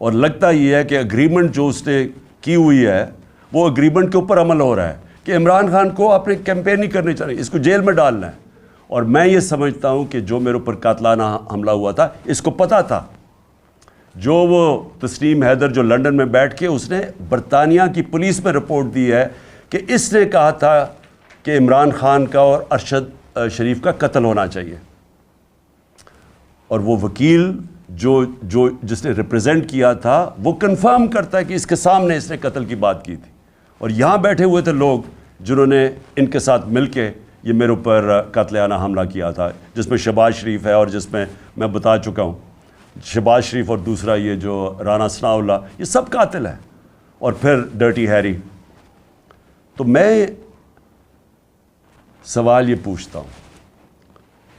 اور لگتا یہ ہے کہ اگریمنٹ جو اس نے کی ہوئی ہے وہ اگریمنٹ کے اوپر عمل ہو رہا ہے کہ عمران خان کو اپنے کیمپین نہیں کرنی چاہیے, اس کو جیل میں ڈالنا ہے. اور میں یہ سمجھتا ہوں کہ جو میرے اوپر قاتلانہ حملہ ہوا تھا اس کو پتہ تھا. جو وہ تسنیم حیدر جو لنڈن میں بیٹھ کے اس نے برطانیہ کی پولیس میں رپورٹ دی ہے کہ اس نے کہا تھا کہ عمران خان کا اور ارشد شریف کا قتل ہونا چاہیے, اور وہ وکیل جس نے ریپریزنٹ کیا تھا وہ کنفرم کرتا ہے کہ اس کے سامنے اس نے قتل کی بات کی تھی. اور یہاں بیٹھے ہوئے تھے لوگ جنہوں نے ان کے ساتھ مل کے یہ میرے اوپر قاتلانہ حملہ کیا تھا, جس میں شہباز شریف ہے اور جس میں میں بتا چکا ہوں شہباز شریف, اور دوسرا یہ جو رانا ثناء اللہ, یہ سب قاتل ہیں, اور پھر ڈرٹی ہیری. تو میں سوال یہ پوچھتا ہوں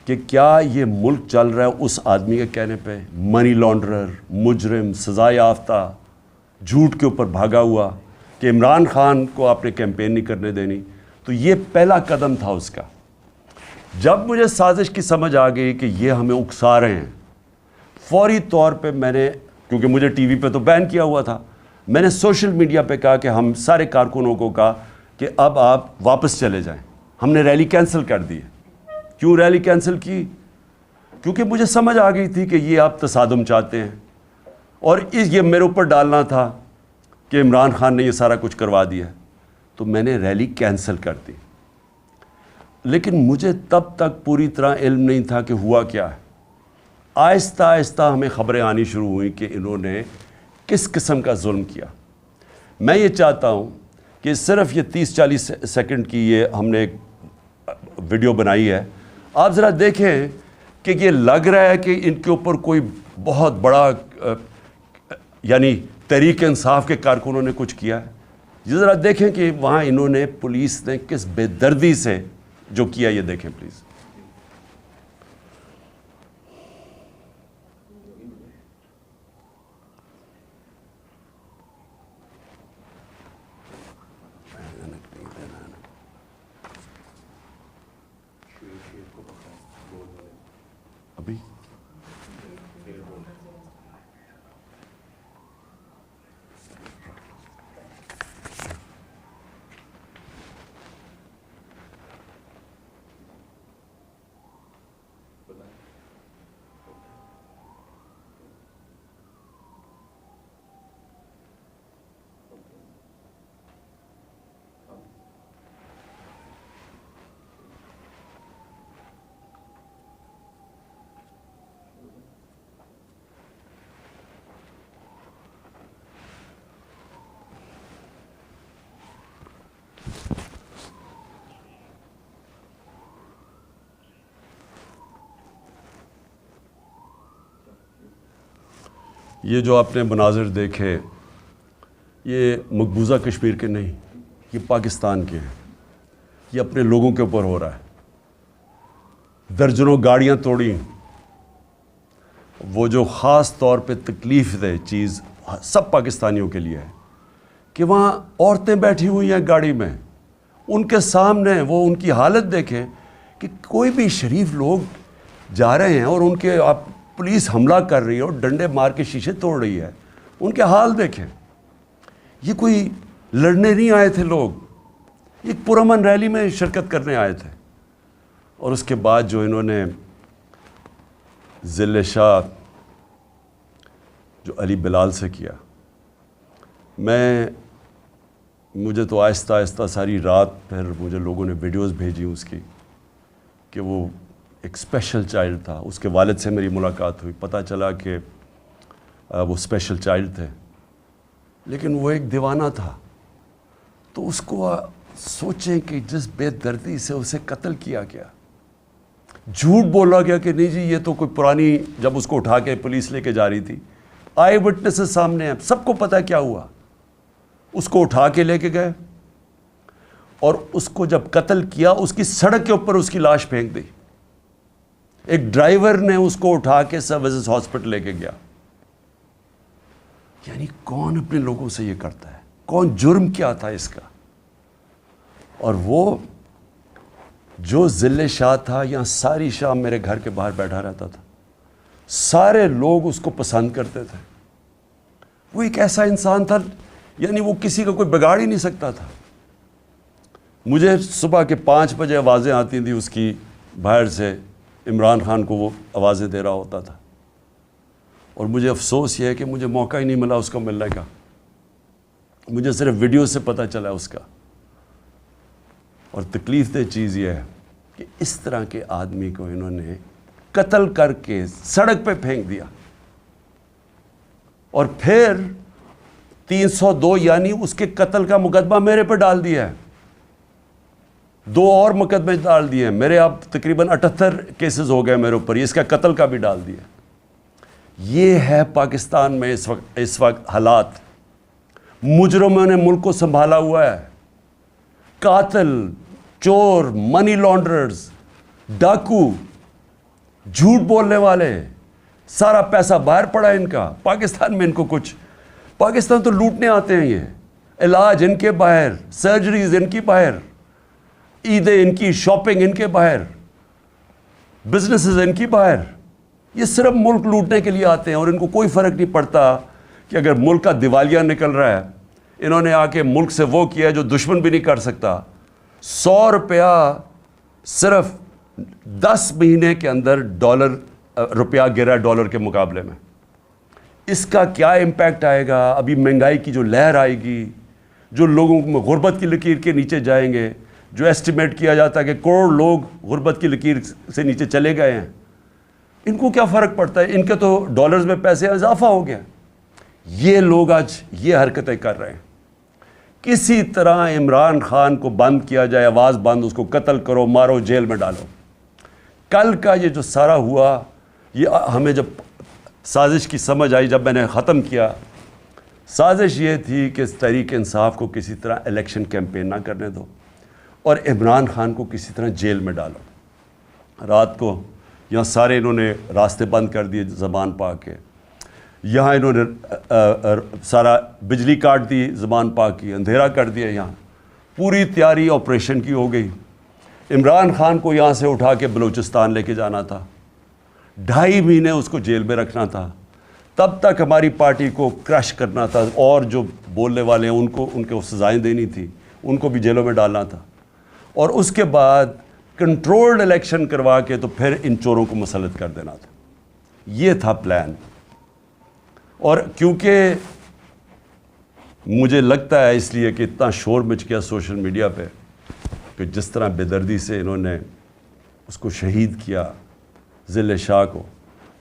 کہ کیا یہ ملک چل رہا ہے اس آدمی کے کہنے پہ, منی لانڈرر, مجرم, سزا یافتہ, جھوٹ کے اوپر بھاگا ہوا, کہ عمران خان کو آپ نے کیمپین نہیں کرنے دینی. تو یہ پہلا قدم تھا اس کا. جب مجھے سازش کی سمجھ آ گئی کہ یہ ہمیں اکسا رہے ہیں, فوری طور پہ میں نے, کیونکہ مجھے ٹی وی پہ تو بین کیا ہوا تھا, میں نے سوشل میڈیا پہ کہا کہ ہم سارے کارکنوں کو کہا کہ اب آپ واپس چلے جائیں. ہم نے ریلی کینسل کر دی ہے. کیوں ریلی کینسل کی؟ کیونکہ مجھے سمجھ آ گئی تھی کہ یہ آپ تصادم چاہتے ہیں, اور یہ میرے اوپر ڈالنا تھا کہ عمران خان نے یہ سارا کچھ کروا دیا ہے. تو میں نے ریلی کینسل کر دی. لیکن مجھے تب تک پوری طرح علم نہیں تھا کہ ہوا کیا ہے. آہستہ آہستہ ہمیں خبریں آنی شروع ہوئیں کہ انہوں نے کس قسم کا ظلم کیا. میں یہ چاہتا ہوں کہ صرف یہ 30-40 سیکنڈ کی یہ ہم نے ایک ویڈیو بنائی ہے, آپ ذرا دیکھیں کہ یہ لگ رہا ہے کہ ان کے اوپر کوئی بہت بڑا یعنی تحریک انصاف کے کارکنوں نے کچھ کیا ہے. یہ ذرا دیکھیں کہ وہاں انہوں نے, پولیس نے کس بے دردی سے جو کیا, یہ دیکھیں پلیز. ابھی یہ جو آپ نے مناظر دیکھے یہ مقبوضہ کشمیر کے نہیں, یہ پاکستان کے ہیں. یہ اپنے لوگوں کے اوپر ہو رہا ہے. درجنوں گاڑیاں توڑیں. وہ جو خاص طور پہ تکلیف دہ چیز سب پاکستانیوں کے لیے ہے کہ وہاں عورتیں بیٹھی ہوئی ہیں گاڑی میں, ان کے سامنے وہ ان کی حالت دیکھیں کہ کوئی بھی شریف لوگ جا رہے ہیں اور ان کے آپ پولیس حملہ کر رہی ہے اور ڈنڈے مار کے شیشے توڑ رہی ہے, ان کے حال دیکھیں. یہ کوئی لڑنے نہیں آئے تھے لوگ, ایک پرامن ریلی میں شرکت کرنے آئے تھے. اور اس کے بعد جو انہوں نے ذل شاہ جو علی بلال سے کیا, مجھے تو آہستہ آہستہ ساری رات پھر مجھے لوگوں نے ویڈیوز بھیجی اس کی کہ وہ ایک اسپیشل چائلڈ تھا. اس کے والد سے میری ملاقات ہوئی, پتہ چلا کہ وہ اسپیشل چائلڈ تھے لیکن وہ ایک دیوانہ تھا. تو اس کو سوچیں کہ جس بے دردی سے اسے قتل کیا گیا, جھوٹ بولا گیا کہ نہیں جی یہ تو کوئی پرانی, جب اس کو اٹھا کے پولیس لے کے جا رہی تھی, آئی وٹنسز سامنے ہیں, سب کو پتہ کیا ہوا. اس کو اٹھا کے لے کے گئے اور اس کو جب قتل کیا اس کی سڑک کے اوپر اس کی لاش پھینک دی. ایک ڈرائیور نے اس کو اٹھا کے سروسز ہاسپٹل لے کے گیا. یعنی کون اپنے لوگوں سے یہ کرتا ہے؟ کون؟ جرم کیا تھا اس کا؟ اور وہ جو ذل شاہ تھا, یہاں ساری شام میرے گھر کے باہر بیٹھا رہتا تھا, سارے لوگ اس کو پسند کرتے تھے. وہ ایک ایسا انسان تھا یعنی وہ کسی کا کوئی بگاڑ ہی نہیں سکتا تھا. مجھے صبح کے 5 بجے آوازیں آتی تھیں اس کی باہر سے, عمران خان کو وہ آوازیں دے رہا ہوتا تھا, اور مجھے افسوس یہ ہے کہ مجھے موقع ہی نہیں ملا اس کو ملنے کا. مجھے صرف ویڈیو سے پتہ چلا اس کا. اور تکلیف دہ چیز یہ ہے کہ اس طرح کے آدمی کو انہوں نے قتل کر کے سڑک پہ پھینک دیا, اور پھر 302 یعنی اس کے قتل کا مقدمہ میرے پہ ڈال دیا ہے. 2 اور مقدمے ڈال دیے ہیں میرے. اب تقریباً 78 کیسز ہو گئے میرے اوپر, اس کا قتل کا بھی ڈال دیا. یہ ہے پاکستان میں اس وقت حالات. مجرموں نے ملک کو سنبھالا ہوا ہے. قاتل, چور, منی لانڈررز, ڈاکو, جھوٹ بولنے والے, سارا پیسہ باہر پڑا ان کا. پاکستان میں ان کو کچھ, پاکستان تو لوٹنے آتے ہیں. یہ علاج ان کے باہر, سرجریز ان کی باہر, عیدیں ان کی, شاپنگ ان کے باہر, بزنسز ان کی باہر. یہ صرف ملک لوٹنے کے لیے آتے ہیں, اور ان کو کوئی فرق نہیں پڑتا کہ اگر ملک کا دیوالیہ نکل رہا ہے. انہوں نے آ کے ملک سے وہ کیا جو دشمن بھی نہیں کر سکتا. 100 روپیہ صرف 10 مہینے کے اندر روپیہ گرا ڈالر کے مقابلے میں. اس کا کیا امپیکٹ آئے گا؟ ابھی مہنگائی کی جو لہر آئے گی, جو لوگوں میں غربت کی لکیر کے نیچے جائیں گے, جو ایسٹیمیٹ کیا جاتا ہے کہ کروڑ لوگ غربت کی لکیر سے نیچے چلے گئے ہیں, ان کو کیا فرق پڑتا ہے؟ ان کے تو ڈالرز میں پیسے اضافہ ہو گیا. یہ لوگ آج یہ حرکتیں کر رہے ہیں. کسی طرح عمران خان کو بند کیا جائے, آواز بند, اس کو قتل کرو, مارو, جیل میں ڈالو. کل کا یہ جو سارا ہوا, یہ ہمیں جب سازش کی سمجھ آئی, جب میں نے ختم کیا, سازش یہ تھی کہ تحریک انصاف کو کسی طرح الیکشن کیمپین نہ کرنے دو, اور عمران خان کو کسی طرح جیل میں ڈالو. رات کو یہاں سارے انہوں نے راستے بند کر دیے زبان پاک کے. یہاں انہوں نے سارا بجلی کاٹ دی زبان پاک کی, اندھیرا کر دیا. یہاں پوری تیاری آپریشن کی ہو گئی. عمران خان کو یہاں سے اٹھا کے بلوچستان لے کے جانا تھا, 2.5 مہینے اس کو جیل میں رکھنا تھا, تب تک ہماری پارٹی کو کرش کرنا تھا, اور جو بولنے والے ہیں ان کو سزائیں دینی تھی, ان کو بھی جیلوں میں ڈالنا تھا, اور اس کے بعد کنٹرولڈ الیکشن کروا کے تو پھر ان چوروں کو مسلط کر دینا تھا. یہ تھا پلان. اور کیونکہ مجھے لگتا ہے اس لیے کہ اتنا شور مچ گیا سوشل میڈیا پہ کہ جس طرح بے دردی سے انہوں نے اس کو شہید کیا, ذل شاہ کو,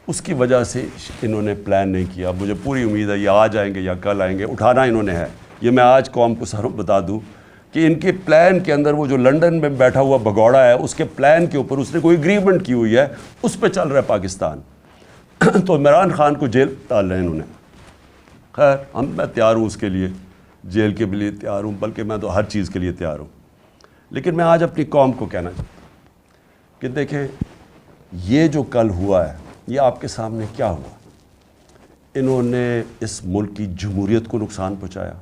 اس کی وجہ سے انہوں نے پلان نہیں کیا. مجھے پوری امید ہے یہ آج آئیں گے یا کل آئیں گے, اٹھانا انہوں نے ہے. یہ میں آج قوم کو سر بتا دوں کہ ان کے پلان کے اندر وہ جو لنڈن میں بیٹھا ہوا بھگوڑا ہے, اس کے پلان کے اوپر اس نے کوئی اگریمنٹ کی ہوئی ہے, اس پہ چل رہا ہے پاکستان. تو عمران خان کو جیل ڈال رہے ہیں انہوں نے. خیر میں تیار ہوں اس کے لیے, جیل کے لیے تیار ہوں, بلکہ میں تو ہر چیز کے لیے تیار ہوں. لیکن میں آج اپنی قوم کو کہنا چاہتا ہوں کہ دیکھیں یہ جو کل ہوا ہے, یہ آپ کے سامنے کیا ہوا. انہوں نے اس ملک کی جمہوریت کو نقصان پہنچایا.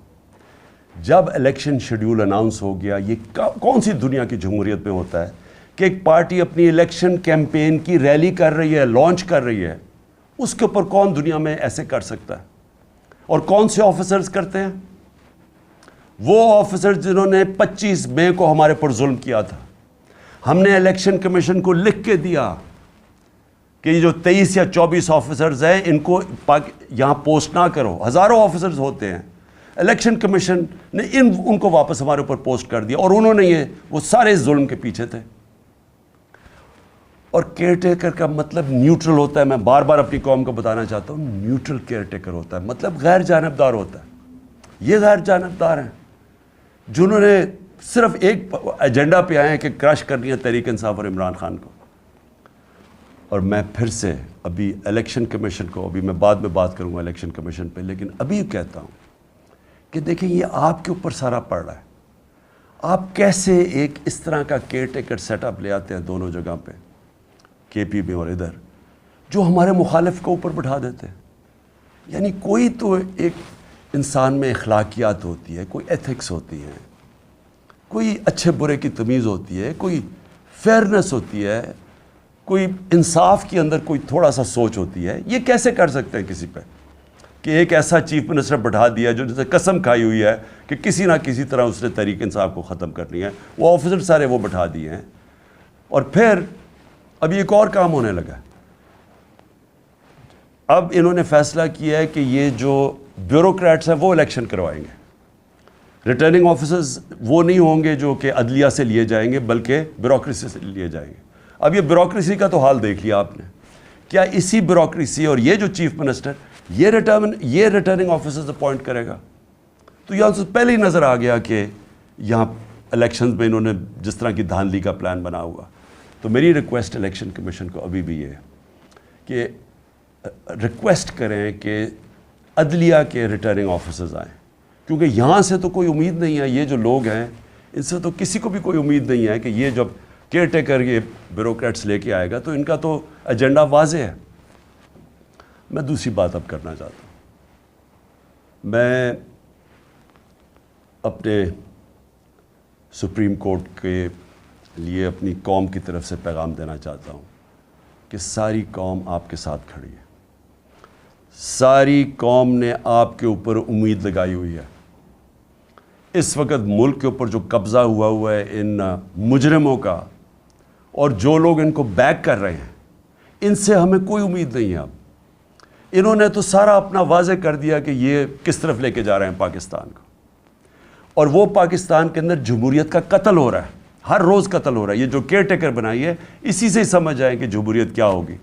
جب الیکشن شیڈیول اناؤنس ہو گیا, یہ کون سی دنیا کی جمہوریت میں ہوتا ہے کہ ایک پارٹی اپنی الیکشن کیمپین کی ریلی کر رہی ہے, لانچ کر رہی ہے, اس کے اوپر کون دنیا میں ایسے کر سکتا ہے؟ اور کون سے آفیسرز کرتے ہیں؟ وہ آفیسرز جنہوں نے 25 مئی کو ہمارے پر ظلم کیا تھا. ہم نے الیکشن کمیشن کو لکھ کے دیا کہ یہ جو 23 یا 24 آفیسرز ہیں ان کو یہاں پوسٹ نہ کرو. ہزاروں آفیسرز ہوتے ہیں. الیکشن کمیشن نے ان کو واپس ہمارے اوپر پوسٹ کر دیا, اور انہوں نے وہ سارے ظلم کے پیچھے تھے. اور کیئر ٹیکر کا مطلب نیوٹرل ہوتا ہے. میں بار بار اپنی قوم کو بتانا چاہتا ہوں, نیوٹرل کیئر ٹیکر ہوتا ہے, مطلب غیر جانبدار ہوتا ہے. یہ غیر جانبدار ہیں جنہوں نے صرف ایک ایجنڈا پہ آئے ہیں کہ کرش کرنی ہے تحریک انصاف اور عمران خان کو. اور میں پھر سے ابھی الیکشن کمیشن کو, ابھی میں بعد میں بات کروں گا الیکشن کمیشن پہ, لیکن ابھی کہتا ہوں کہ دیکھیں یہ آپ کے اوپر سارا پڑ رہا ہے. آپ کیسے ایک اس طرح کا کیئر ٹیکر سیٹ اپ لے آتے ہیں دونوں جگہ پہ, کے پی میں اور ادھر, جو ہمارے مخالف کو اوپر بٹھا دیتے ہیں. یعنی کوئی تو ایک انسان میں اخلاقیات ہوتی ہے, کوئی ایتھکس ہوتی ہے, کوئی اچھے برے کی تمیز ہوتی ہے, کوئی فیئرنس ہوتی ہے, کوئی انصاف کے اندر کوئی تھوڑا سا سوچ ہوتی ہے. یہ کیسے کر سکتے ہیں کسی پہ کہ ایک ایسا چیف منسٹر بٹھا دیا جو جسے قسم کھائی ہوئی ہے کہ کسی نہ کسی طرح اس نے تحریک انصاف کو ختم کرنی ہے. وہ آفیسر سارے وہ بٹھا دیے ہیں. اور پھر اب ایک اور کام ہونے لگا. اب انہوں نے فیصلہ کیا ہے کہ یہ جو بیوروکریٹس ہیں وہ الیکشن کروائیں گے. ریٹرننگ آفیسرز وہ نہیں ہوں گے جو کہ عدلیہ سے لیے جائیں گے بلکہ بیوروکریسی سے لیے جائیں گے. اب یہ بیوروکریسی کا تو حال دیکھ لیا آپ نے. کیا اسی بیوروکریسی اور یہ جو چیف منسٹر یہ ریٹرننگ آفیسرز اپوائنٹ کرے گا؟ تو یہاں سے پہلے ہی نظر آ گیا کہ یہاں الیکشنز میں انہوں نے جس طرح کی دھاندلی کا پلان بنا ہوا. تو میری ریکویسٹ الیکشن کمیشن کو ابھی بھی یہ ہے کہ ریکویسٹ کریں کہ عدلیہ کے ریٹرننگ آفیسرز آئیں، کیونکہ یہاں سے تو کوئی امید نہیں ہے. یہ جو لوگ ہیں ان سے تو کسی کو بھی کوئی امید نہیں ہے کہ یہ جب کیئر ٹیکر یہ بیوروکریٹس لے کے آئے گا تو ان کا تو ایجنڈا واضح ہے. میں دوسری بات اب کرنا چاہتا ہوں. میں اپنے سپریم کورٹ کے لیے اپنی قوم کی طرف سے پیغام دینا چاہتا ہوں کہ ساری قوم آپ کے ساتھ کھڑی ہے. ساری قوم نے آپ کے اوپر امید لگائی ہوئی ہے. اس وقت ملک کے اوپر جو قبضہ ہوا ہے ان مجرموں کا اور جو لوگ ان کو بیک کر رہے ہیں ان سے ہمیں کوئی امید نہیں ہے. اب انہوں نے تو سارا اپنا واضح کر دیا کہ یہ کس طرف لے کے جا رہے ہیں پاکستان کو. اور وہ پاکستان کے اندر جمہوریت کا قتل ہو رہا ہے، ہر روز قتل ہو رہا ہے. یہ جو کیئر ٹیکر بنائی ہے اسی سے ہی سمجھ آئیں کہ جمہوریت کیا ہوگی.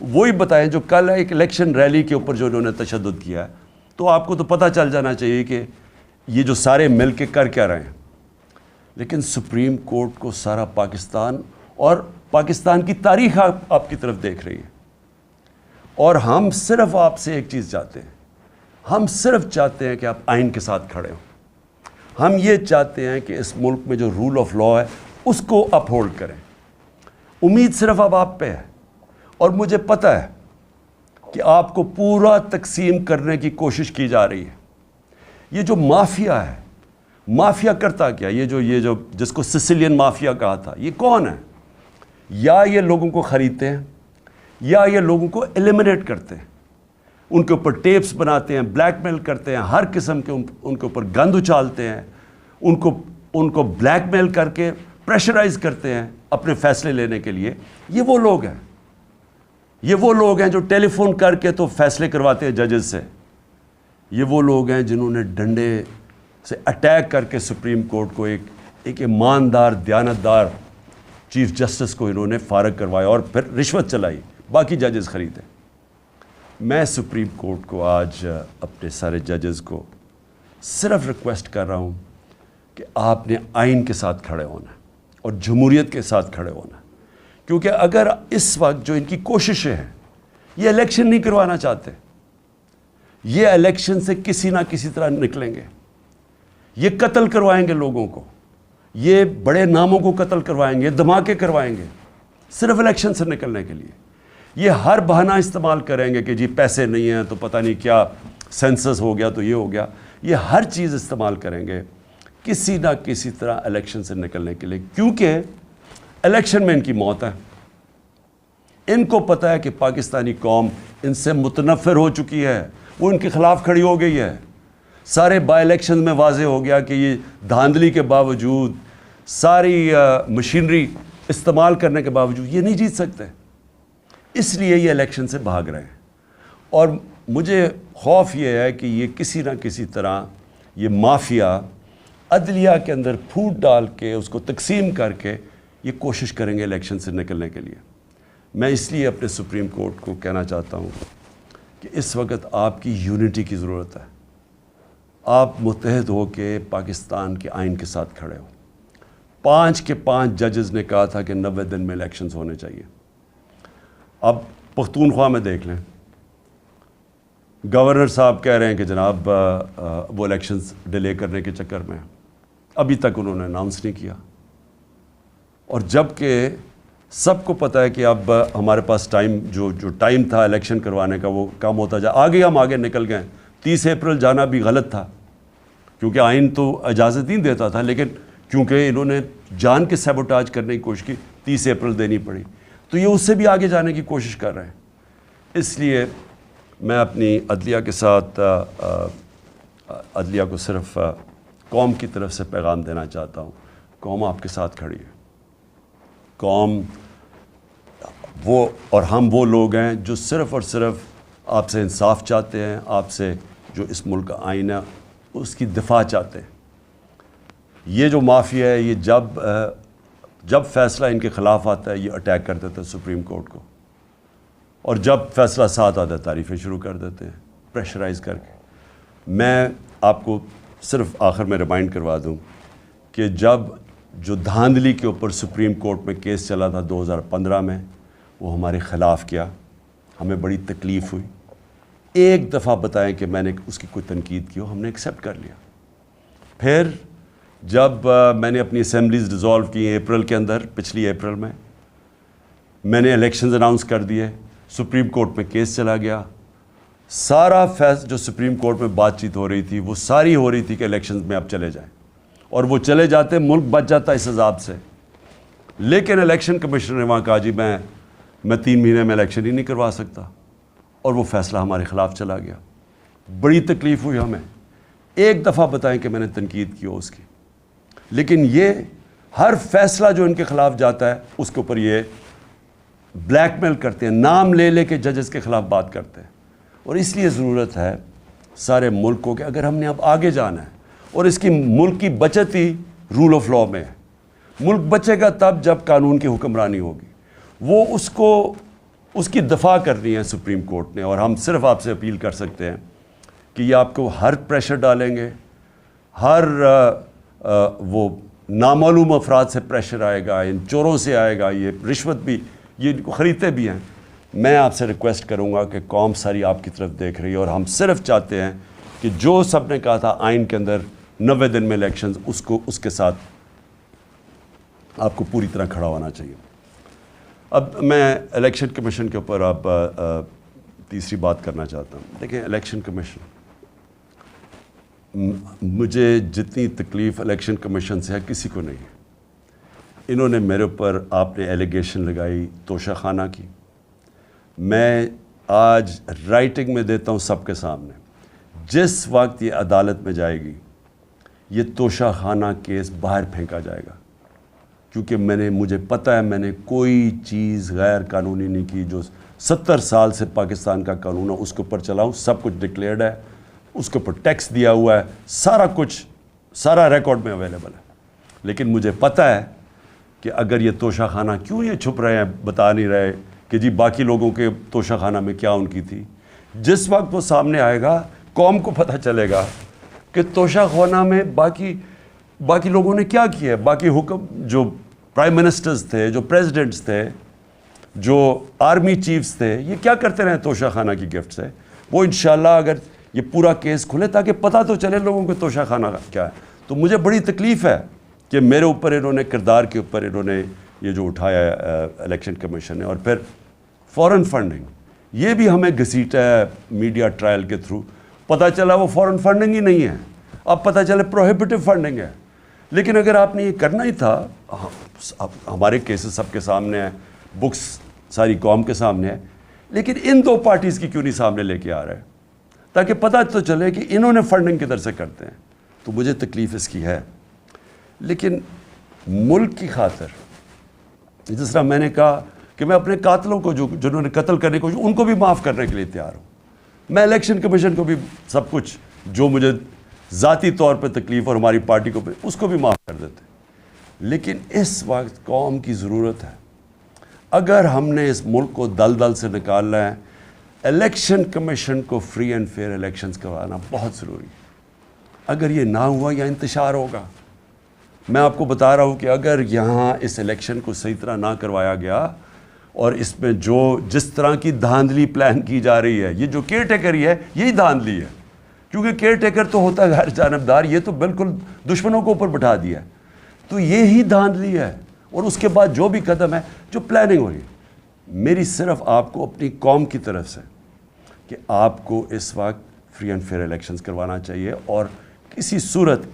وہی بتائیں جو کل ایک الیکشن ریلی کے اوپر جو انہوں نے تشدد کیا ہے. تو آپ کو تو پتہ چل جانا چاہیے کہ یہ جو سارے مل کے کر کیا رہے ہیں. لیکن سپریم کورٹ کو سارا پاکستان اور پاکستان کی تاریخ آپ کی طرف دیکھ رہی ہے. اور ہم صرف آپ سے ایک چیز چاہتے ہیں. ہم صرف چاہتے ہیں کہ آپ آئین کے ساتھ کھڑے ہوں. ہم یہ چاہتے ہیں کہ اس ملک میں جو رول آف لا ہے اس کو اپ ہولڈ کریں. امید صرف اب آپ پہ ہے. اور مجھے پتہ ہے کہ آپ کو پورا تقسیم کرنے کی کوشش کی جا رہی ہے. یہ جو مافیا ہے، مافیا کرتا کیا؟ یہ جو جس کو سسیلین مافیا کہا تھا، یہ کون ہے؟ یا یہ لوگوں کو خریدتے ہیں یا یہ لوگوں کو ایلیمنیٹ کرتے ہیں. ان کے اوپر ٹیپس بناتے ہیں، بلیک میل کرتے ہیں، ہر قسم کے ان کے اوپر گند اچھالتے ہیں، ان کو بلیک میل کر کے پریشرائز کرتے ہیں اپنے فیصلے لینے کے لیے. یہ وہ لوگ ہیں. یہ وہ لوگ ہیں جو ٹیلی فون کر کے تو فیصلے کرواتے ہیں ججز سے. یہ وہ لوگ ہیں جنہوں نے ڈنڈے سے اٹیک کر کے سپریم کورٹ کو ایک ایماندار دیانتدار چیف جسٹس کو انہوں نے فارغ کروایا اور پھر رشوت چلائی، باقی ججز خریدے. میں سپریم کورٹ کو آج اپنے سارے ججز کو صرف ریکویسٹ کر رہا ہوں کہ آپ نے آئین کے ساتھ کھڑے ہونا اور جمہوریت کے ساتھ کھڑے ہونا. کیونکہ اگر اس وقت جو ان کی کوششیں ہیں، یہ الیکشن نہیں کروانا چاہتے. یہ الیکشن سے کسی نہ کسی طرح نکلیں گے. یہ قتل کروائیں گے لوگوں کو، یہ بڑے ناموں کو قتل کروائیں گے، دھماکے کروائیں گے صرف الیکشن سے نکلنے کے لیے. یہ ہر بہانہ استعمال کریں گے کہ جی پیسے نہیں ہیں تو پتہ نہیں کیا سینسس ہو گیا تو یہ ہو گیا. یہ ہر چیز استعمال کریں گے کسی نہ کسی طرح الیکشن سے نکلنے کے لیے، کیونکہ الیکشن میں ان کی موت ہے. ان کو پتہ ہے کہ پاکستانی قوم ان سے متنفر ہو چکی ہے، وہ ان کے خلاف کھڑی ہو گئی ہے. سارے بائی الیکشن میں واضح ہو گیا کہ یہ دھاندلی کے باوجود، ساری مشینری استعمال کرنے کے باوجود یہ نہیں جیت سکتے. اس لیے یہ الیکشن سے بھاگ رہے ہیں. اور مجھے خوف یہ ہے کہ یہ کسی نہ کسی طرح یہ مافیا عدلیہ کے اندر پھوٹ ڈال کے اس کو تقسیم کر کے یہ کوشش کریں گے الیکشن سے نکلنے کے لیے. میں اس لیے اپنے سپریم کورٹ کو کہنا چاہتا ہوں کہ اس وقت آپ کی یونٹی کی ضرورت ہے. آپ متحد ہو کے پاکستان کے آئین کے ساتھ کھڑے ہو. 5 کے 5 ججز نے کہا تھا کہ 90 دن میں الیکشنز ہونے چاہیے. اب پختونخوا میں دیکھ لیں، گورنر صاحب کہہ رہے ہیں کہ جناب وہ الیکشنز ڈیلے کرنے کے چکر میں ابھی تک انہوں نے اناؤنس نہیں کیا. اور جب کہ سب کو پتہ ہے کہ اب ہمارے پاس ٹائم جو ٹائم تھا الیکشن کروانے کا وہ کم ہوتا جا آگے ہم آگے نکل گئے. 30 اپریل جانا بھی غلط تھا کیونکہ آئین تو اجازت نہیں دیتا تھا، لیکن کیونکہ انہوں نے جان کے سیبوٹاج کرنے کی کوشش کی 30 اپریل دینی پڑی. تو یہ اس سے بھی آگے جانے کی کوشش کر رہے ہیں. اس لیے میں اپنی عدلیہ کے ساتھ عدلیہ کو صرف قوم کی طرف سے پیغام دینا چاہتا ہوں. قوم آپ کے ساتھ کھڑی ہے. قوم وہ اور ہم وہ لوگ ہیں جو صرف اور صرف آپ سے انصاف چاہتے ہیں, آپ سے جو اس ملک کا آئین ہے اس کی دفاع چاہتے ہیں. یہ جو مافیا ہے یہ جب فیصلہ ان کے خلاف آتا ہے یہ اٹیک کر دیتے ہیں سپریم کورٹ کو, اور جب فیصلہ ساتھ آتا ہے تعریفیں شروع کر دیتے ہیں پریشرائز کر کے. میں آپ کو صرف آخر میں ریمائنڈ کروا دوں کہ جب جو دھاندلی کے اوپر سپریم کورٹ میں کیس چلا تھا 2015 میں, وہ ہمارے خلاف کیا, ہمیں بڑی تکلیف ہوئی. ایک دفعہ بتائیں کہ میں نے اس کی کوئی تنقید کی ہو, ہم نے ایکسیپٹ کر لیا. پھر جب میں نے اپنی اسمبلیز ڈیزالو کی اپریل کے اندر, پچھلی اپریل میں نے الیکشنز اناؤنس کر دیے, سپریم کورٹ میں کیس چلا گیا. سارا جو سپریم کورٹ میں بات چیت ہو رہی تھی وہ ساری ہو رہی تھی کہ الیکشنز میں اب چلے جائیں, اور وہ چلے جاتے ملک بچ جاتا اس عذاب سے. لیکن الیکشن کمیشنر نے وہاں کہا جی میں 3 مہینے میں الیکشن ہی نہیں کروا سکتا, اور وہ فیصلہ ہمارے خلاف چلا گیا. بڑی تکلیف ہوئی ہمیں. ایک دفعہ بتائیں کہ میں نے تنقید کی ہو اس کی. لیکن یہ ہر فیصلہ جو ان کے خلاف جاتا ہے اس کے اوپر یہ بلیک میل کرتے ہیں, نام لے لے کے ججز کے خلاف بات کرتے ہیں. اور اس لیے ضرورت ہے سارے ملک کو کہ اگر ہم نے اب آگے جانا ہے, اور اس کی ملک کی بچت ہی رول آف لاء میں ہے. ملک بچے گا تب جب قانون کی حکمرانی ہوگی. وہ اس کی دفاع کرنی ہے سپریم کورٹ نے, اور ہم صرف آپ سے اپیل کر سکتے ہیں کہ یہ آپ کو ہر پریشر ڈالیں گے, ہر وہ نامعلوم افراد سے پریشر آئے گا, ان چوروں سے آئے گا, یہ رشوت بھی یہ ان کو خریدتے بھی ہیں. میں آپ سے ریکویسٹ کروں گا کہ قوم ساری آپ کی طرف دیکھ رہی ہے, اور ہم صرف چاہتے ہیں کہ جو سب نے کہا تھا آئین کے اندر 90 دن میں الیکشنز, اس کے ساتھ آپ کو پوری طرح کھڑا ہونا چاہیے. اب میں الیکشن کمیشن کے اوپر اب تیسری بات کرنا چاہتا ہوں. دیکھیں, الیکشن کمیشن, مجھے جتنی تکلیف الیکشن کمیشن سے ہے کسی کو نہیں ہے. انہوں نے میرے اوپر, آپ نے ایلیگیشن لگائی توشہ خانہ کی. میں آج رائٹنگ میں دیتا ہوں سب کے سامنے, جس وقت یہ عدالت میں جائے گی یہ توشہ خانہ کیس باہر پھینکا جائے گا, کیونکہ مجھے پتہ ہے میں نے کوئی چیز غیر قانونی نہیں کی. جو 70 سال سے پاکستان کا قانون ہے اس کے اوپر چلاؤں, سب کچھ ڈکلیئرڈ ہے, اس کے اوپر ٹیکس دیا ہوا ہے, سارا کچھ سارا ریکارڈ میں اویلیبل ہے. لیکن مجھے پتہ ہے کہ اگر یہ توشہ خانہ, کیوں یہ چھپ رہے ہیں, بتا نہیں رہے کہ جی باقی لوگوں کے توشہ خانہ میں کیا ان کی تھی. جس وقت وہ سامنے آئے گا قوم کو پتہ چلے گا کہ توشہ خانہ میں باقی لوگوں نے کیا کیا ہے. باقی حکم جو پرائم منسٹرز تھے, جو پریزیڈنٹس تھے, جو آرمی چیفز تھے, یہ کیا کرتے رہے توشہ خانہ کی گفٹ سے. وہ انشاءاللہ اگر یہ پورا کیس کھلے تاکہ پتہ تو چلے لوگوں کو توشہ خانہ کیا ہے. تو مجھے بڑی تکلیف ہے کہ میرے اوپر انہوں نے, کردار کے اوپر انہوں نے یہ جو اٹھایا ہے الیکشن کمیشن نے. اور پھر فورن فنڈنگ, یہ بھی ہمیں گھسیٹا ہے میڈیا ٹرائل کے تھرو. پتہ چلا وہ فورن فنڈنگ ہی نہیں ہے, اب پتہ چلے پروہیبٹیو فنڈنگ ہے. لیکن اگر آپ نے یہ کرنا ہی تھا, ہمارے کیسز سب کے سامنے ہیں, بکس ساری قوم کے سامنے ہے, لیکن ان 2 پارٹیز کی کیوں نہیں سامنے لے کے آ رہے تاکہ پتہ تو چلے کہ انہوں نے فنڈنگ کدھر سے کرتے ہیں. تو مجھے تکلیف اس کی ہے. لیکن ملک کی خاطر, جس طرح میں نے کہا کہ میں اپنے قاتلوں کو جنہوں نے قتل کرنے کو, ان کو بھی معاف کرنے کے لیے تیار ہوں. میں الیکشن کمیشن کو بھی سب کچھ جو مجھے ذاتی طور پہ تکلیف اور ہماری پارٹی کو اس کو بھی معاف کر دیتے. لیکن اس وقت قوم کی ضرورت ہے. اگر ہم نے اس ملک کو دلدل سے نکالنا ہے, الیکشن کمیشن کو فری اینڈ فیئر الیکشنز کروانا بہت ضروری ہے. اگر یہ نہ ہوا یا انتشار ہوگا, میں آپ کو بتا رہا ہوں کہ اگر یہاں اس الیکشن کو صحیح طرح نہ کروایا گیا, اور اس میں جس طرح کی دھاندلی پلان کی جا رہی ہے, یہ جو کیئر ٹیکر ہی ہے یہی دھاندلی ہے. کیونکہ کیئر ٹیکر تو ہوتا ہے غیر جانبدار, یہ تو بالکل دشمنوں کو اوپر بٹھا دیا ہے. تو یہی دھاندلی ہے. اور اس کے بعد جو بھی قدم ہے, جو پلاننگ ہو رہی ہے, میری صرف آپ کو اپنی قوم کی طرف سے کہ آپ کو اس وقت فری اینڈ فیئر الیکشنز کروانا چاہیے. اور کسی صورت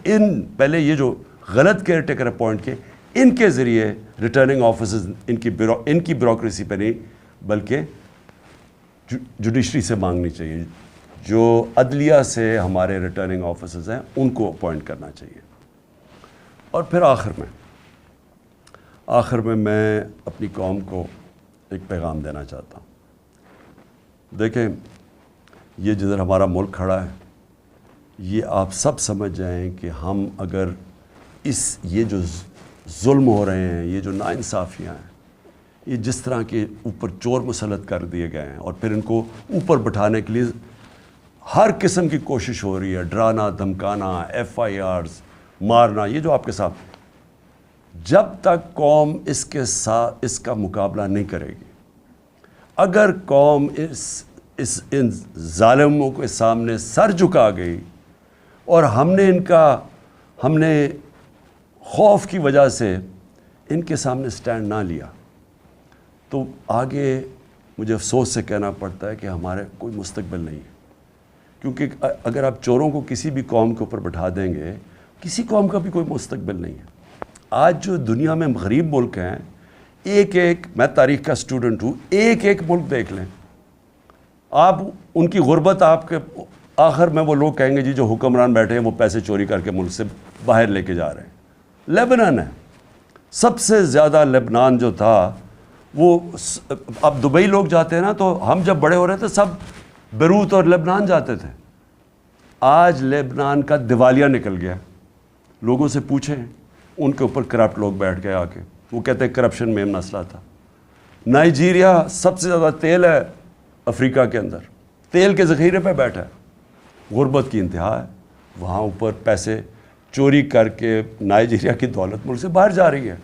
پہلے یہ جو غلط کیئر ٹیکر اپوائنٹ کے, ان کے ذریعے ریٹرننگ آفیسرز ان کی بیوروکریسی پہ نہیں بلکہ جوڈیشری سے مانگنی چاہیے، جو عدلیہ سے ہمارے ریٹرننگ آفیسرز ہیں ان کو اپوائنٹ کرنا چاہیے۔ اور پھر آخر میں میں اپنی قوم کو ایک پیغام دینا چاہتا ہوں۔ دیکھیں، یہ جدھر ہمارا ملک کھڑا ہے، یہ آپ سب سمجھ جائیں کہ ہم اگر یہ جو ظلم ہو رہے ہیں، یہ جو ناانصافیاں ہیں، یہ جس طرح کے اوپر چور مسلط کر دیے گئے ہیں اور پھر ان کو اوپر بٹھانے کے لیے ہر قسم کی کوشش ہو رہی ہے، ڈرانا، دھمکانا، FIRs مارنا، یہ جو آپ کے ساتھ، جب تک قوم اس کے ساتھ اس کا مقابلہ نہیں کرے گی، اگر قوم ان ظالموں کے سامنے سر جھکا گئی اور ہم نے خوف کی وجہ سے ان کے سامنے سٹینڈ نہ لیا، تو آگے مجھے افسوس سے کہنا پڑتا ہے کہ ہمارے کوئی مستقبل نہیں ہے۔ کیونکہ اگر آپ چوروں کو کسی بھی قوم کے اوپر بٹھا دیں گے، کسی قوم کا بھی کوئی مستقبل نہیں ہے۔ آج جو دنیا میں غریب ملک ہیں، میں تاریخ کا اسٹوڈنٹ ہوں، ایک ملک دیکھ لیں آپ، ان کی غربت آپ کے آخر میں وہ لوگ کہیں گے جی جو حکمران بیٹھے ہیں وہ پیسے چوری کر کے ملک سے باہر لے کے جا رہے ہیں۔ لیبنان ہے، سب سے زیادہ لیبنان جو تھا وہ، اب دبئی لوگ جاتے ہیں نا، تو ہم جب بڑے ہو رہے تھے سب بیروت اور لیبنان جاتے تھے۔ آج لیبنان کا دیوالیہ نکل گیا، لوگوں سے پوچھیں، ان کے اوپر کرپٹ لوگ بیٹھ گئے آ کے، وہ کہتے ہیں کرپشن میں مسئلہ تھا۔ نائجیریا سب سے زیادہ تیل ہے افریقہ کے اندر، تیل کے ذخیرے پہ بیٹھا ہے، غربت کی انتہا ہے، وہاں اوپر پیسے چوری کر کے نائجیریا کی دولت ملک سے باہر جا رہی ہے،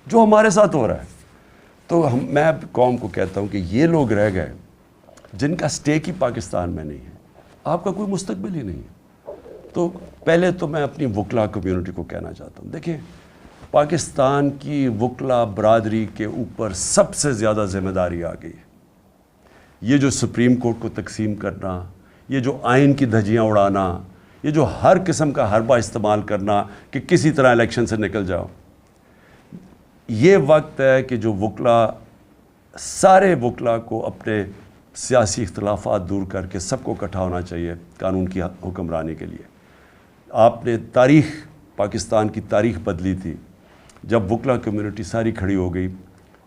جو ہمارے ساتھ ہو رہا ہے۔ تو میں قوم کو کہتا ہوں کہ یہ لوگ رہ گئے جن کا سٹیک ہی پاکستان میں نہیں ہے، آپ کا کوئی مستقبل ہی نہیں ہے۔ تو پہلے تو میں اپنی وکلا کمیونٹی کو کہنا چاہتا ہوں، دیکھیں، پاکستان کی وکلا برادری کے اوپر سب سے زیادہ ذمہ داری آ گئی ہے۔ یہ جو سپریم کورٹ کو تقسیم کرنا، یہ جو آئین کی دھجیاں اڑانا، یہ جو ہر قسم کا حربہ استعمال کرنا کہ کسی طرح الیکشن سے نکل جاؤ، یہ وقت ہے کہ جو سارے وکلا کو اپنے سیاسی اختلافات دور کر کے سب کو اکٹھا ہونا چاہیے قانون کی حکمرانی کے لیے۔ آپ نے پاکستان کی تاریخ بدلی تھی جب وکلا کمیونٹی ساری کھڑی ہو گئی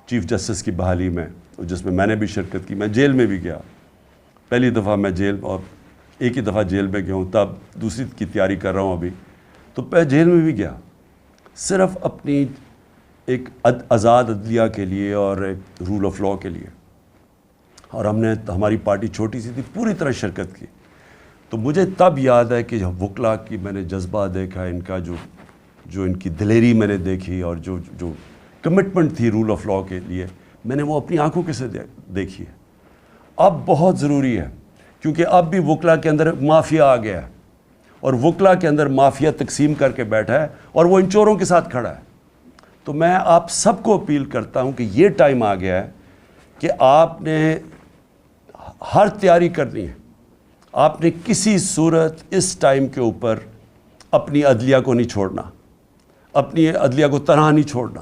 چیف جسٹس کی بحالی میں، جس میں نے بھی شرکت کی، میں جیل میں بھی گیا، پہلی دفعہ میں جیل، اور ایک ہی دفعہ جیل میں گیا ہوں، تب دوسری کی تیاری کر رہا ہوں ابھی، تو میں جیل میں بھی گیا صرف اپنی ایک آزاد عدلیہ کے لیے اور ایک رول آف لاء کے لیے، اور ہماری پارٹی چھوٹی سی تھی، پوری طرح شرکت کی۔ تو مجھے تب یاد ہے کہ وکلا کی میں نے جذبہ دیکھا، ان کا جو ان کی دلیری میں نے دیکھی، اور جو کمٹمنٹ تھی رول آف لاء کے لیے، میں نے وہ اپنی آنکھوں کے سے دیکھی ہے۔ اب بہت ضروری ہے، کیونکہ اب بھی وکلا کے اندر مافیا آ گیا ہے، اور وکلا کے اندر مافیا تقسیم کر کے بیٹھا ہے، اور وہ ان چوروں کے ساتھ کھڑا ہے۔ تو میں آپ سب کو اپیل کرتا ہوں کہ یہ ٹائم آ گیا ہے کہ آپ نے ہر تیاری کرنی ہے، آپ نے کسی صورت اس ٹائم کے اوپر اپنی عدلیہ کو نہیں چھوڑنا، اپنی عدلیہ کو تنہا نہیں چھوڑنا۔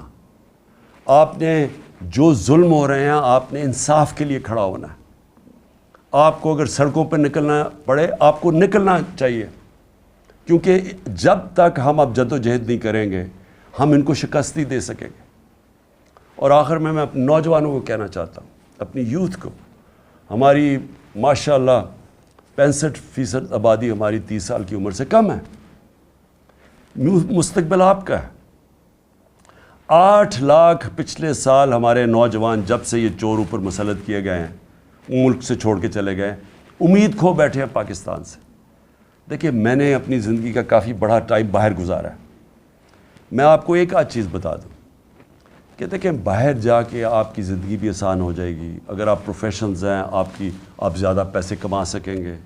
آپ نے جو ظلم ہو رہے ہیں، آپ نے انصاف کے لیے کھڑا ہونا ہے۔ آپ کو اگر سڑکوں پہ نکلنا پڑے، آپ کو نکلنا چاہیے، کیونکہ جب تک ہم اب جد و جہد نہیں کریں گے، ہم ان کو شکست نہیں دے سکیں گے۔ اور آخر میں اپنے نوجوانوں کو کہنا چاہتا ہوں، اپنی یوتھ کو، ہماری ماشاءاللہ 65% آبادی ہماری 30 سال کی عمر سے کم ہے، مستقبل آپ کا ہے۔ 8 لاکھ پچھلے سال ہمارے نوجوان، جب سے یہ چور اوپر مسلط کیے گئے ہیں، ملک سے چھوڑ کے چلے گئے، امید کھو بیٹھے ہیں پاکستان سے۔ دیکھیں، میں نے اپنی زندگی کا کافی بڑا ٹائم باہر گزارا ہے۔ میں آپ کو ایک آدھ چیز بتا دوں کہ دیکھیں، باہر جا کے آپ کی زندگی بھی آسان ہو جائے گی، اگر آپ پروفیشنلز ہیں، آپ زیادہ پیسے کما سکیں گے،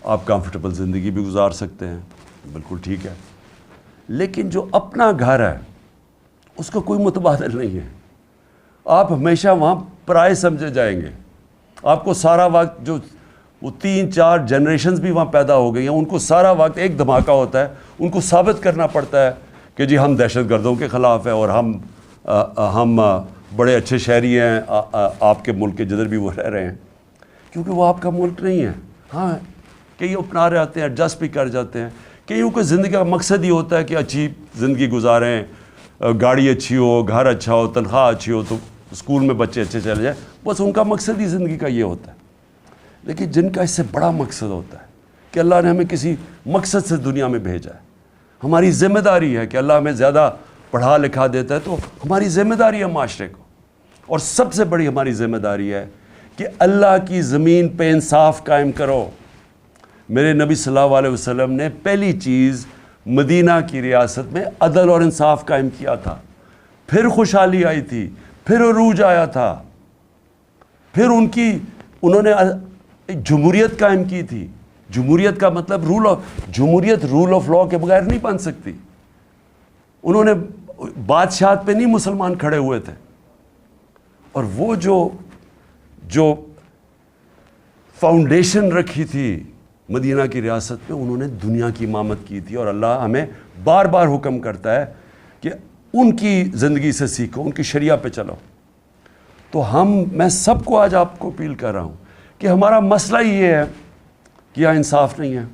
آپ کمفرٹیبل زندگی بھی گزار سکتے ہیں، بالکل ٹھیک ہے۔ لیکن جو اپنا گھر ہے اس کا کوئی متبادل نہیں ہے، آپ ہمیشہ وہاں پرائے سمجھے جائیں گے۔ آپ کو سارا وقت، جو وہ 3-4 جنریشنز بھی وہاں پیدا ہو گئی ہیں، ان کو سارا وقت ایک دھماکہ ہوتا ہے، ان کو ثابت کرنا پڑتا ہے کہ جی ہم دہشت گردوں کے خلاف ہیں، اور ہم بڑے اچھے شہری ہیں آپ کے ملک کے جدھر بھی وہ رہ رہے ہیں۔ کیونکہ وہ آپ کا ملک نہیں ہے. ہاں کئی اپنا رہے آتے ہیں, ایڈجسٹ بھی کر جاتے ہیں. کئیوں کو زندگی کا مقصد یہ ہوتا ہے کہ اچھی زندگی گزاریں, گاڑی اچھی ہو, گھر اچھا ہو, تنخواہ اچھی ہو, تو اسکول میں بچے اچھے چلے جائیں. بس ان کا مقصد ہی زندگی کا یہ ہوتا ہے. لیکن جن کا اس سے بڑا مقصد ہوتا ہے کہ اللہ نے ہمیں کسی مقصد سے دنیا میں بھیجا ہے, ہماری ذمہ داری ہے کہ اللہ ہمیں زیادہ پڑھا لکھا دیتا ہے تو ہماری ذمہ داری ہے معاشرے کو. اور سب سے بڑی ہماری ذمہ داری ہے کہ اللہ کی زمین پہ انصاف قائم کرو. میرے نبی صلی اللہ علیہ وسلم نے پہلی چیز مدینہ کی ریاست میں عدل اور انصاف قائم کیا تھا. پھر خوشحالی آئی تھی, پھر عروج آیا تھا, پھر انہوں نے جمہوریت قائم کی تھی. جمہوریت کا مطلب جمہوریت رول آف لا کے بغیر نہیں بن سکتی. انہوں نے بادشاہت پہ نہیں مسلمان کھڑے ہوئے تھے. اور وہ جو فاؤنڈیشن رکھی تھی مدینہ کی ریاست پہ, انہوں نے دنیا کی امامت کی تھی. اور اللہ ہمیں بار بار حکم کرتا ہے کہ ان کی زندگی سے سیکھو, ان کی شریعہ پہ چلو. تو میں سب کو آج آپ کو اپیل کر رہا ہوں کہ ہمارا مسئلہ یہ ہے کہ یہاں انصاف نہیں ہے.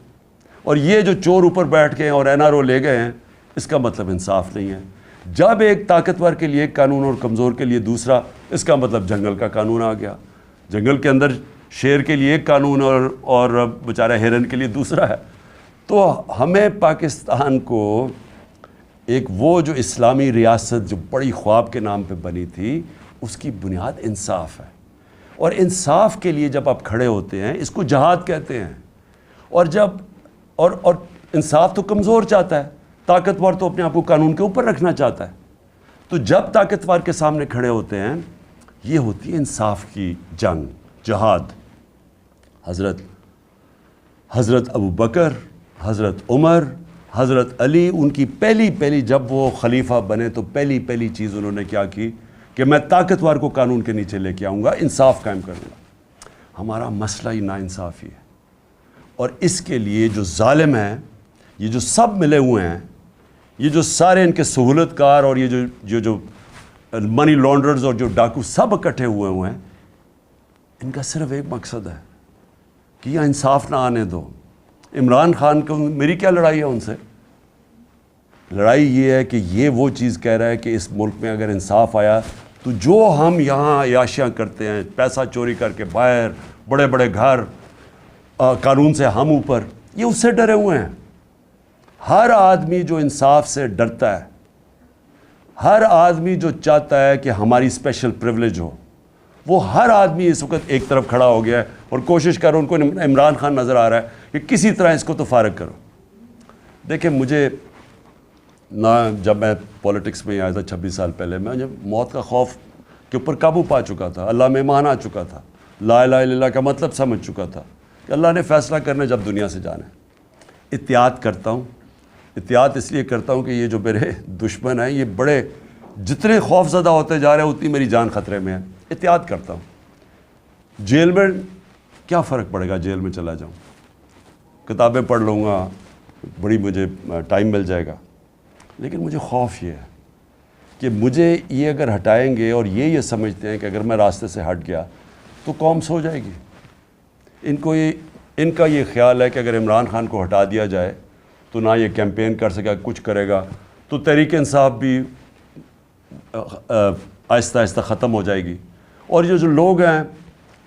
اور یہ جو چور اوپر بیٹھ گئے اور NRO لے گئے ہیں, اس کا مطلب انصاف نہیں ہے. جب ایک طاقتور کے لیے ایک قانون اور کمزور کے لیے دوسرا, اس کا مطلب جنگل کا قانون آ گیا. جنگل کے اندر شیر کے لیے ایک قانون اور بیچارہ ہرن کے لیے دوسرا ہے. تو ہمیں پاکستان کو ایک وہ جو اسلامی ریاست جو بڑی خواب کے نام پہ بنی تھی, اس کی بنیاد انصاف ہے. اور انصاف کے لیے جب آپ کھڑے ہوتے ہیں, اس کو جہاد کہتے ہیں. اور انصاف تو کمزور چاہتا ہے, طاقتور تو اپنے آپ کو قانون کے اوپر رکھنا چاہتا ہے. تو جب طاقتور کے سامنے کھڑے ہوتے ہیں, یہ ہوتی ہے انصاف کی جنگ, جہاد. حضرت ابو بکر, حضرت عمر, حضرت علی, ان کی پہلی جب وہ خلیفہ بنے تو پہلی چیز انہوں نے کیا کی کہ میں طاقتور کو قانون کے نیچے لے کے آؤں گا, انصاف قائم کروں گا. ہمارا مسئلہ ہی ناانصافی ہے. اور اس کے لیے جو ظالم ہیں, یہ جو سب ملے ہوئے ہیں, یہ جو سارے ان کے سہولت کار اور یہ جو منی لانڈرز اور جو ڈاکو سب اکٹھے ہوئے ہیں, ان کا صرف ایک مقصد ہے کہ یہ انصاف نہ آنے دو. عمران خان کو میری کیا لڑائی ہے ان سے؟ لڑائی یہ ہے کہ یہ وہ چیز کہہ رہا ہے کہ اس ملک میں اگر انصاف آیا تو جو ہم یہاں عیاشیاں کرتے ہیں, پیسہ چوری کر کے باہر, بڑے بڑے گھر, قانون سے ہم اوپر, یہ اس سے ڈرے ہوئے ہیں. ہر آدمی جو انصاف سے ڈرتا ہے, ہر آدمی جو چاہتا ہے کہ ہماری اسپیشل پریولیج ہو, وہ ہر آدمی اس وقت ایک طرف کھڑا ہو گیا ہے اور کوشش کر رہا ہے. ان کو عمران خان نظر آ رہا ہے کہ کسی طرح اس کو تو فارغ کرو. دیکھیں مجھے نہ, جب میں پولیٹکس میں آیا تھا 26 سال پہلے, میں جب موت کا خوف کے اوپر قابو پا چکا تھا, اللہ میں ایمان آ چکا تھا, لا الہ الا اللہ کا مطلب سمجھ چکا تھا کہ اللہ نے فیصلہ کرنا جب دنیا سے جانا ہے. احتیاط کرتا ہوں, احتیاط اس لیے کرتا ہوں کہ یہ جو میرے دشمن ہیں, یہ بڑے جتنے خوف زدہ ہوتے جا رہے ہیں اتنی میری جان خطرے میں ہے. احتیاط کرتا ہوں. جیل میں کیا فرق پڑے گا, جیل میں چلا جاؤں, کتابیں پڑھ لوں گا, بڑی مجھے ٹائم مل جائے گا. لیکن مجھے خوف یہ ہے کہ مجھے یہ اگر ہٹائیں گے, اور یہ سمجھتے ہیں کہ اگر میں راستے سے ہٹ گیا تو قوم سو جائے گی. ان کا یہ خیال ہے کہ اگر عمران خان کو ہٹا دیا جائے تو نہ یہ کیمپین کر سکے, کچھ کرے گا, تو تحریک انصاف بھی آہستہ آہستہ ختم ہو جائے گی. اور یہ جو لوگ ہیں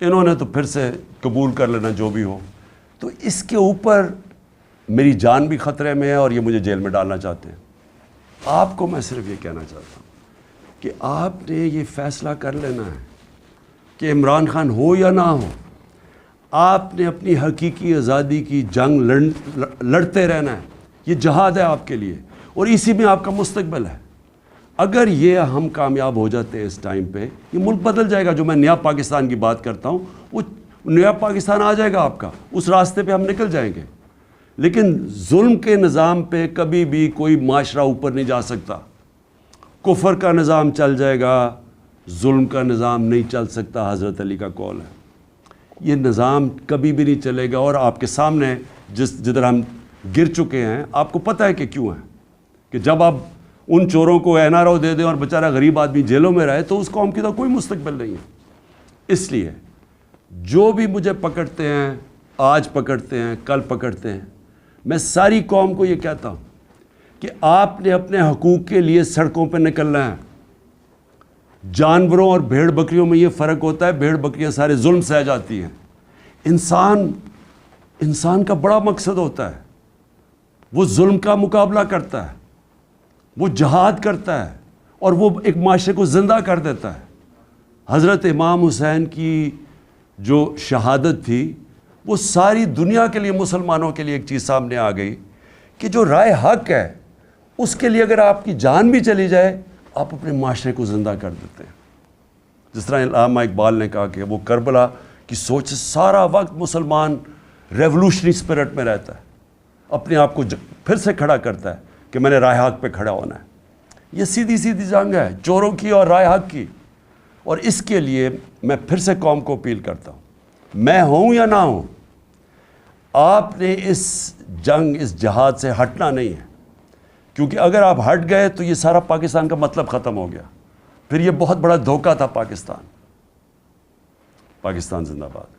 انہوں نے تو پھر سے قبول کر لینا جو بھی ہو. تو اس کے اوپر میری جان بھی خطرے میں ہے اور یہ مجھے جیل میں ڈالنا چاہتے ہیں. آپ کو میں صرف یہ کہنا چاہتا ہوں کہ آپ نے یہ فیصلہ کر لینا ہے کہ عمران خان ہو یا نہ ہو, آپ نے اپنی حقیقی آزادی کی جنگ لڑتے رہنا ہے. یہ جہاد ہے آپ کے لیے اور اسی میں آپ کا مستقبل ہے. اگر یہ ہم کامیاب ہو جاتے ہیں اس ٹائم پہ, یہ ملک بدل جائے گا. جو میں نیا پاکستان کی بات کرتا ہوں, وہ نیا پاکستان آ جائے گا آپ کا, اس راستے پہ ہم نکل جائیں گے. لیکن ظلم کے نظام پہ کبھی بھی کوئی معاشرہ اوپر نہیں جا سکتا. کفر کا نظام چل جائے گا, ظلم کا نظام نہیں چل سکتا. حضرت علی کا قول ہے, یہ نظام کبھی بھی نہیں چلے گا. اور آپ کے سامنے جدھر ہم گر چکے ہیں, آپ کو پتہ ہے کہ کیوں ہے, کہ جب آپ ان چوروں کو NRO دے دیں اور بیچارہ غریب آدمی جیلوں میں رہے تو اس قوم کی تو کوئی مستقبل نہیں ہے. اس لیے جو بھی مجھے پکڑتے ہیں، آج پکڑتے ہیں، کل پکڑتے ہیں، میں ساری قوم کو یہ کہتا ہوں کہ آپ نے اپنے حقوق کے لیے سڑکوں پہ نکلنا ہے۔ جانوروں اور بھیڑ بکریوں میں یہ فرق ہوتا ہے، بھیڑ بکریاں سارے ظلم سہ جاتی ہیں، انسان کا بڑا مقصد ہوتا ہے، وہ ظلم کا مقابلہ کرتا ہے، وہ جہاد کرتا ہے، اور وہ ایک معاشرے کو زندہ کر دیتا ہے۔ حضرت امام حسین کی جو شہادت تھی وہ ساری دنیا کے لیے، مسلمانوں کے لیے ایک چیز سامنے آ گئی کہ جو رائے حق ہے اس کے لیے اگر آپ کی جان بھی چلی جائے آپ اپنے معاشرے کو زندہ کر دیتے ہیں۔ جس طرح علامہ اقبال نے کہا کہ وہ کربلا کی سوچ سے سارا وقت مسلمان ریولوشنری اسپرٹ میں رہتا ہے، اپنے آپ کو پھر سے کھڑا کرتا ہے کہ میں نے رائے حق پہ کھڑا ہونا ہے۔ یہ سیدھی جنگ ہے چوروں کی اور رائے حق کی، اور اس کے لیے میں پھر سے قوم کو اپیل کرتا ہوں، میں ہوں یا نہ ہوں، آپ نے اس جنگ، اس جہاد سے ہٹنا نہیں ہے، کیونکہ اگر آپ ہٹ گئے تو یہ سارا پاکستان کا مطلب ختم ہو گیا، پھر یہ بہت بڑا دھوکہ تھا۔ پاکستان زندہ باد۔